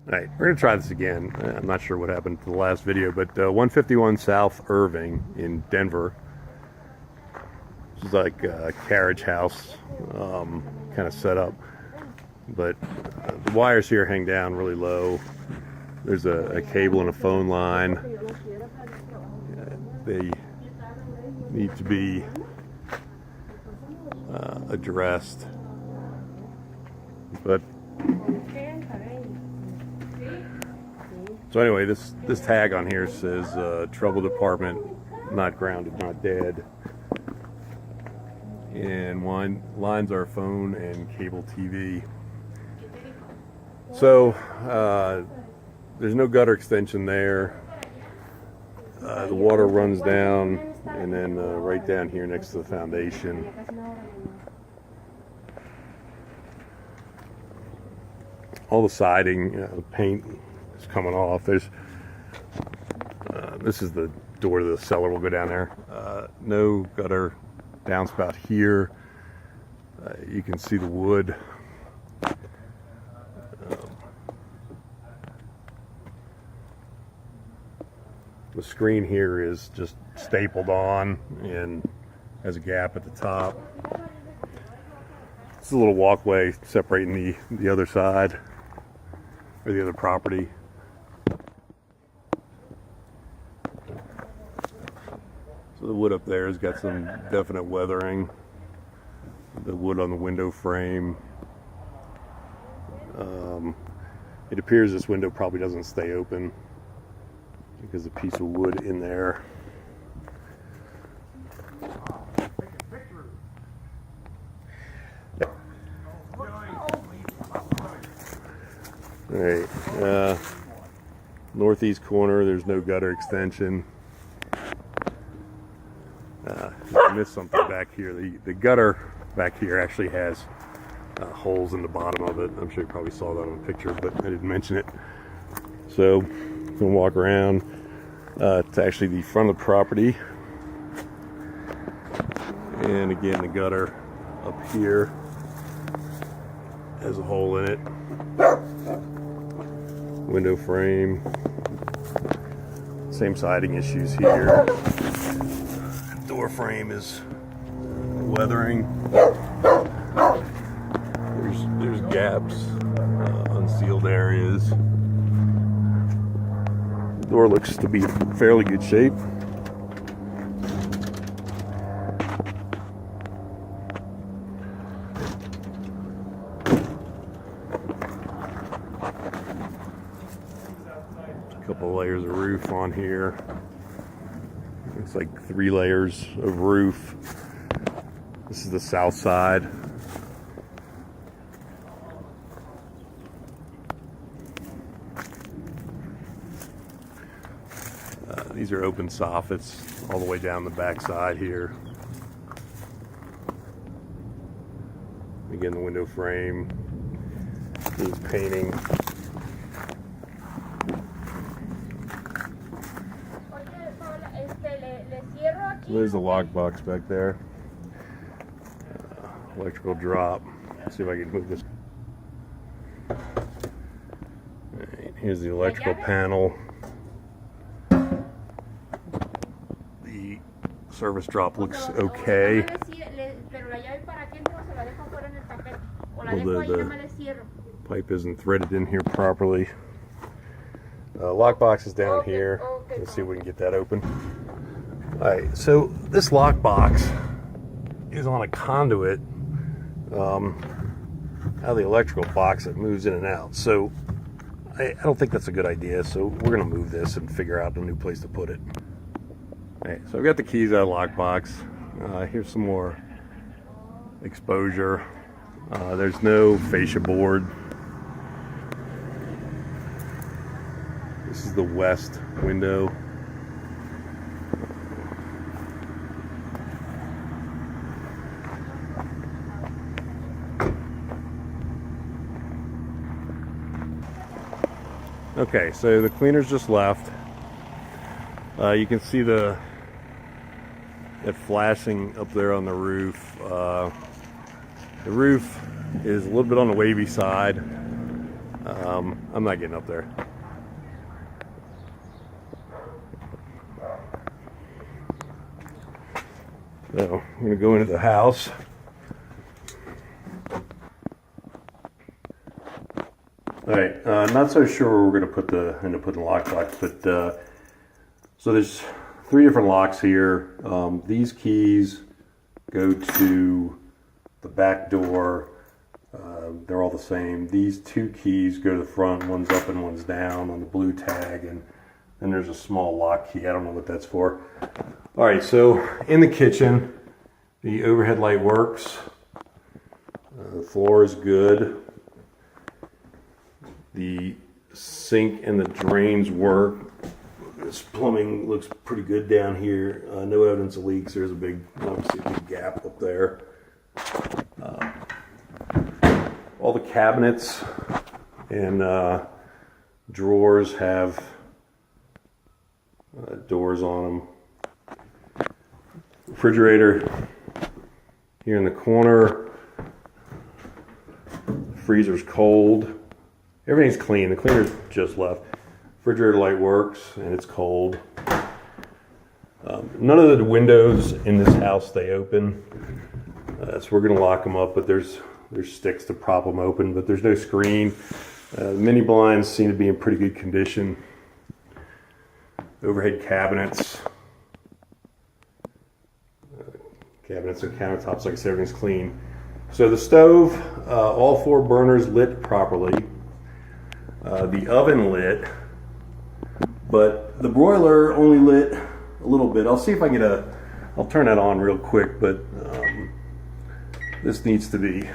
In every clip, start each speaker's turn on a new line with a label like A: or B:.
A: Alright, we're going to try this again. I'm not sure what happened to the last video, but 151 South Irving in Denver. This is like a carriage house kind of set up. But the wires here hang down really low. There's a cable and a phone line. They need to be addressed. But so anyway, this tag on here says trouble department, not grounded, not dead. And lines are phone and cable TV. So there's no gutter extension there. The water runs down and then right down here next to the foundation. All the siding, the paint is coming off. There's this is the door to the cellar. We'll go down there. No gutter downspout here. You can see the wood. The screen here is just stapled on and has a gap at the top. It's a little walkway separating the other side, or the other property. So the wood up there has got some definite weathering. The wood on the window frame. It appears this window probably doesn't stay open because a piece of wood in there. Alright, northeast corner, there's no gutter extension. I missed something back here. The gutter back here actually has holes in the bottom of it. I'm sure you probably saw that on the picture, but I didn't mention it. So, I'm gonna walk around to actually the front of the property. And again, the gutter up here has a hole in it. Window frame. Same siding issues here. Door frame is weathering. There's gaps, unsealed areas. The door looks to be in fairly good shape. A couple layers of roof on here. It's like 3 layers of roof. This is the south side. These are open soffits all the way down the back side here. Again, the window frame needs painting. There's a lockbox back there. Electrical drop. Let's see if I can move this. Right, here's the electrical panel. The service drop looks okay. Although the pipe isn't threaded in here properly. Lockbox is down here. Let's see if we can get that open. Alright, so this lockbox is on a conduit out of the electrical box that moves in and out. So I don't think that's a good idea. So we're going to move this and figure out a new place to put it. Alright, so I've got the keys out of the lockbox. Here's some more exposure. There's no fascia board. This is the west window. Okay, so the cleaner's just left. You can see it flashing up there on the roof. The roof is a little bit on the wavy side. I'm not getting up there. So I'm going to go into the house. All right, not so sure where we're going to put the lockbox, but so there's 3 different locks here. These keys go to the back door. They're all the same. These 2 keys go to the front. One's up and one's down on the blue tag, and then there's a small lock key. I don't know what that's for. All right, so in the kitchen, the overhead light works. The floor is good. The sink and the drains work. This plumbing looks pretty good down here. No evidence of leaks. There's obviously a big gap up there. All the cabinets and drawers have doors on them. Refrigerator here in the corner. Freezer's cold. Everything's clean. The cleaner's just left. Refrigerator light works and it's cold. None of the windows in this house stay open, so we're going to lock them up. But there's sticks to prop them open. But there's no screen. The mini blinds seem to be in pretty good condition. Overhead cabinets. Cabinets and countertops, like I said, everything's clean. So the stove, all 4 burners lit properly. The oven lit, but the broiler only lit a little bit. I'll see if I can get I'll turn that on real quick, but this needs to be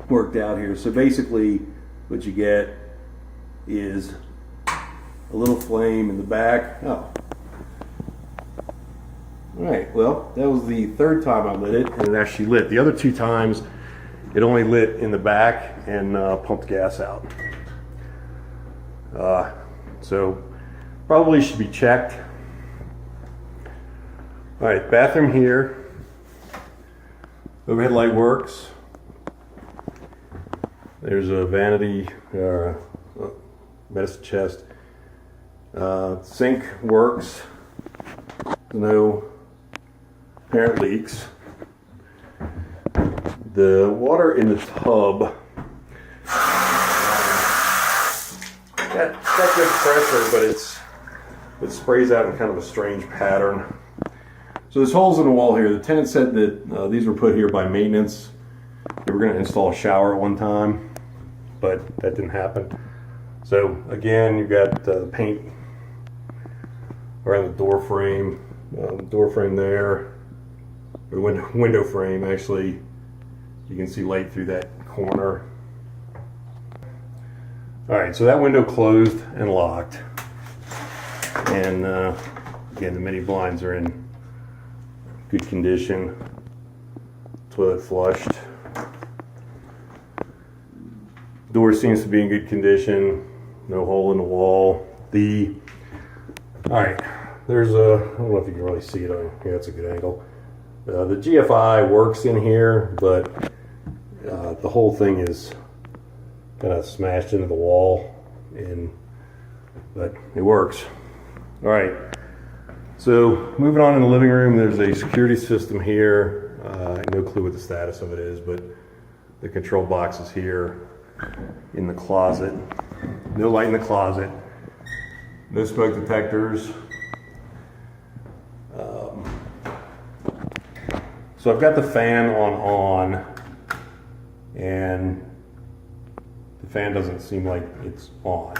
A: worked out here. So basically what you get is a little flame in the back. Oh. Alright, well, that was the 3rd time I lit it, and it actually lit. The other 2 times, it only lit in the back and pumped gas out. So, probably should be checked. Alright, bathroom here. Overhead light works. There's a vanity, medicine chest. Sink works. No apparent leaks. The water in the tub got good pressure, but it sprays out in kind of a strange pattern. So there's holes in the wall here. The tenant said that these were put here by maintenance. They were going to install a shower at one time, but that didn't happen. So again, you've got paint around the door frame there, or window frame. Actually, you can see light through that corner. All right, so that window closed and locked, and again, the mini blinds are in good condition. Toilet flushed. Door seems to be in good condition. No hole in the wall. All right, there's I don't know if you can really see it on here. That's a good angle. The GFI works in here, but the whole thing is kind of smashed into the wall, but it works. All right, so moving on in the living room, there's a security system here. No clue what the status of it is, but the control box is here in the closet. No light in the closet. No smoke detectors. So I've got the fan on, and the fan doesn't seem like it's on,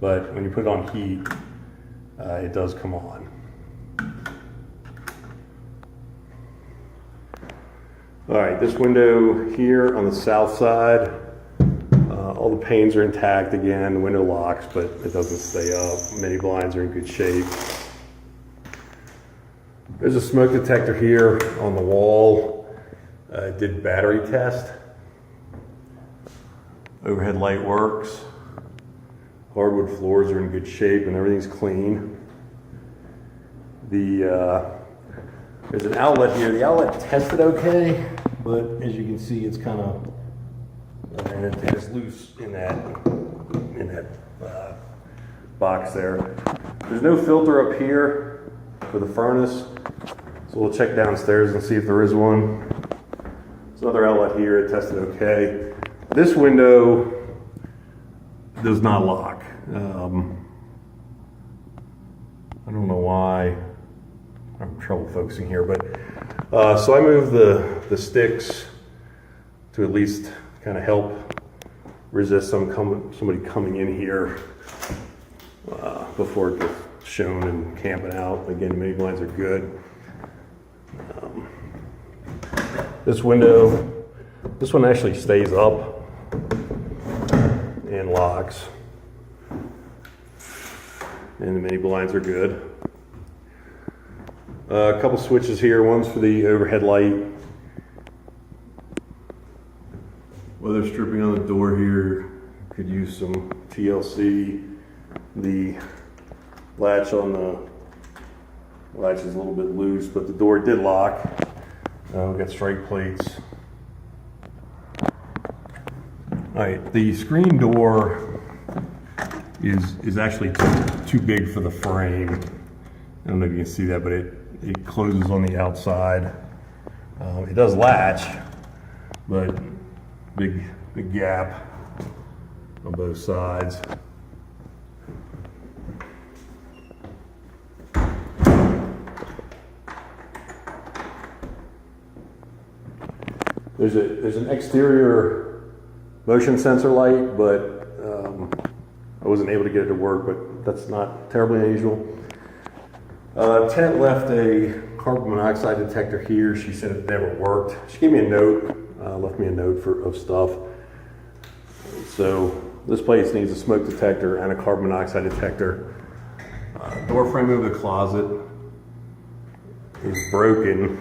A: but when you put it on heat, it does come on. All right, this window here on the south side, all the panes are intact again. The window locks, but it doesn't stay up. Many blinds are in good shape. There's a smoke detector here on the wall. It did battery test. Overhead light works. Hardwood floors are in good shape and everything's clean. There's an outlet here. The outlet tested okay, but as you can see, it's kind of, and it's loose in that in that box there. There's no filter up here for the furnace, so we'll check downstairs and see if there is one. There's another outlet here, it tested okay. This window does not lock. I don't know why. I'm having trouble focusing here, but so I moved the sticks to at least kind of help resist somebody coming in here before it gets shown and camping out. Again, mini blinds are good. This window, this one actually stays up and locks. And the mini blinds are good. A couple switches here. One's for the overhead light. Weather stripping on the door here. Could use some TLC. The latch on the latch is a little bit loose, but the door did lock. We've got strike plates. All right, the screen door is actually too big for the frame. I don't know if you can see that, but it closes on the outside. It does latch, but big gap on both sides. There's an exterior motion sensor light, but I wasn't able to get it to work, but that's not terribly unusual. Tenant left a carbon monoxide detector here. She said it never worked. She gave me a note, left me a note of stuff. So this place needs a smoke detector and a carbon monoxide detector. Door frame of the closet is broken.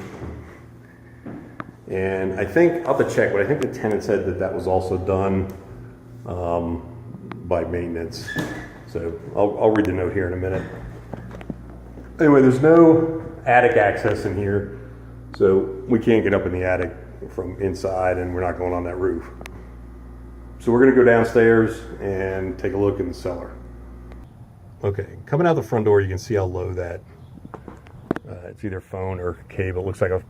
A: And I think, I'll have to check, but I think the tenant said that was also done by maintenance. So I'll read the note here in a minute. Anyway, there's no attic access in here, so we can't get up in the attic from inside, and we're not going on that roof. So we're gonna go downstairs and take a look in the cellar. Okay, coming out the front door, you can see how low that, it's either phone or cable. It looks like I'm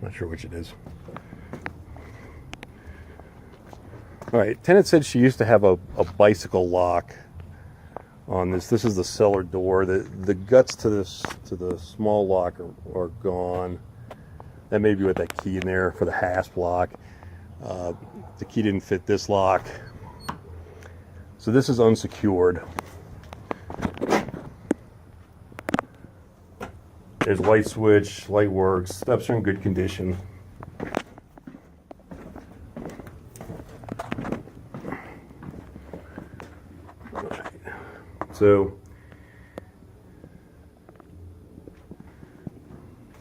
A: not sure which it is. All right, tenant said she used to have a bicycle lock on this. This is the cellar door. The guts to the small lock are gone. That may be with that key in there for the hasp lock. The key didn't fit this lock. So this is unsecured. There's light switch, light works, steps are in good condition. So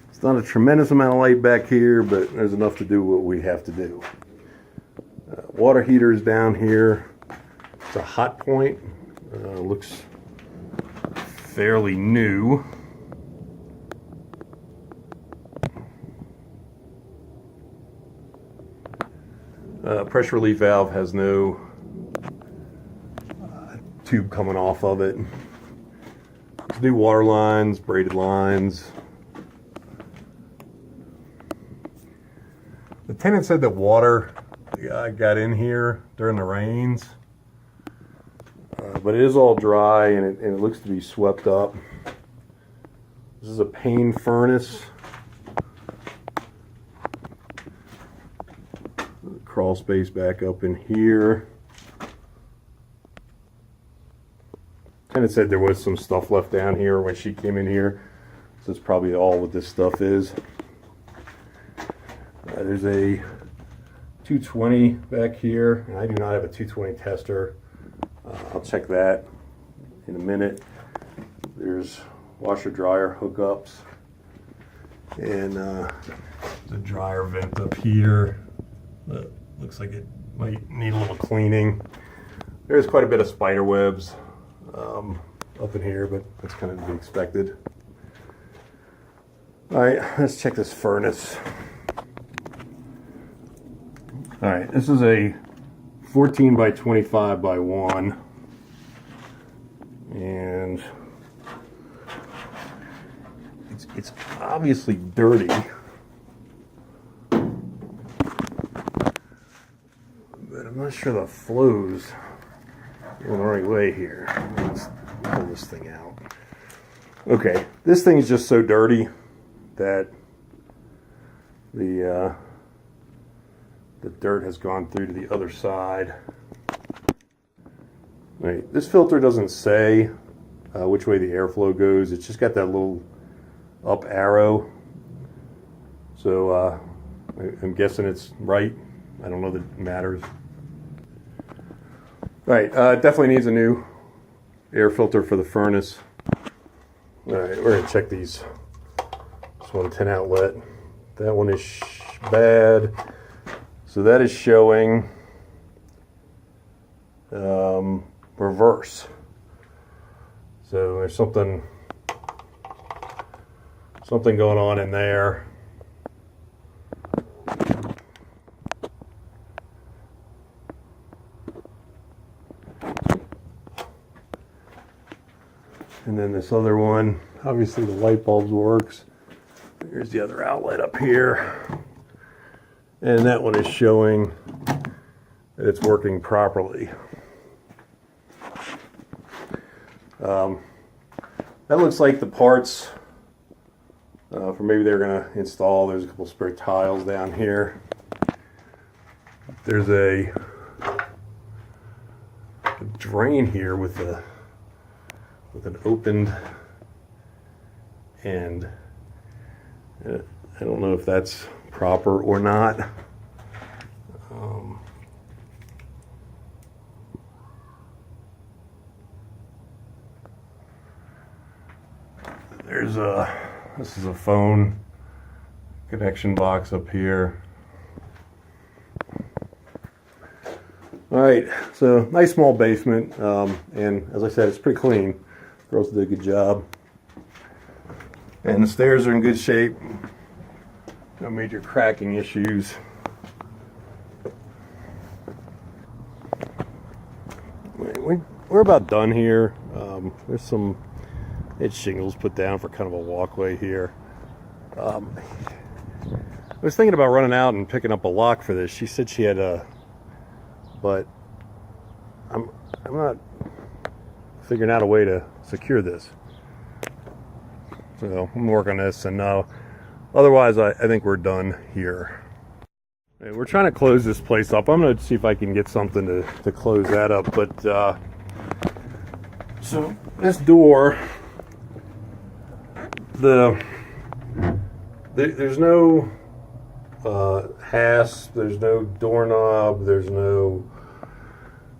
A: it's not a tremendous amount of light back here, but there's enough to do what we have to do. Water heater is down here. It's a hot point. Looks fairly new. Pressure relief valve has no tube coming off of it. There's new water lines, braided lines. The tenant said that water got in here during the rains, but it is all dry and it looks to be swept up. This is a pane furnace. Crawl space back up in here. Tenant said there was some stuff left down here when she came in here, so that's probably all what this stuff is. There's a 220 back here, and I do not have a 220 tester. I'll check that in a minute. There's washer dryer hookups, and the dryer vent up here. Looks like it might need a little cleaning. There's quite a bit of spider webs up in here, but that's kind of to be expected. All right, let's check this furnace. All right, this is a 14 by 25 by 1. And it's obviously dirty. But I'm not sure the flow's going the right way here. Let's pull this thing out. Okay, this thing is just so dirty that the dirt has gone through to the other side. Right, this filter doesn't say which way the airflow goes. It's just got that little up arrow. So I'm guessing it's right. I don't know that it matters. Right, definitely needs a new air filter for the furnace. All right, we're gonna check these. This 110 outlet. That one is bad. So that is showing reverse. So there's something going on in there. And then this other one, obviously the light bulb works. Here's the other outlet up here. And that one is showing that it's working properly. That looks like the parts for maybe they're going to install. There's a couple spare tiles down here. There's a drain here with an opened end. I don't know if that's proper or not. This is a phone connection box up here. All right, so nice small basement, and as I said, it's pretty clean. Girls did a good job. And the stairs are in good shape. No major cracking issues. We're about done here. There's some edge shingles put down for kind of a walkway here. I was thinking about running out and picking up a lock for this. She said she had a, but I'm not figuring out a way to secure this. So I'm working on this, and otherwise I think we're done here. Okay, we're trying to close this place up. I'm going to see if I can get something to close that up. But so this door, there's no hasp, there's no doorknob, there's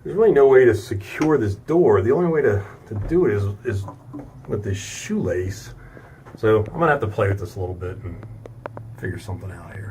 A: really no way to secure this door. The only way to do it is with this shoelace. So I'm gonna have to play with this a little bit and figure something out here.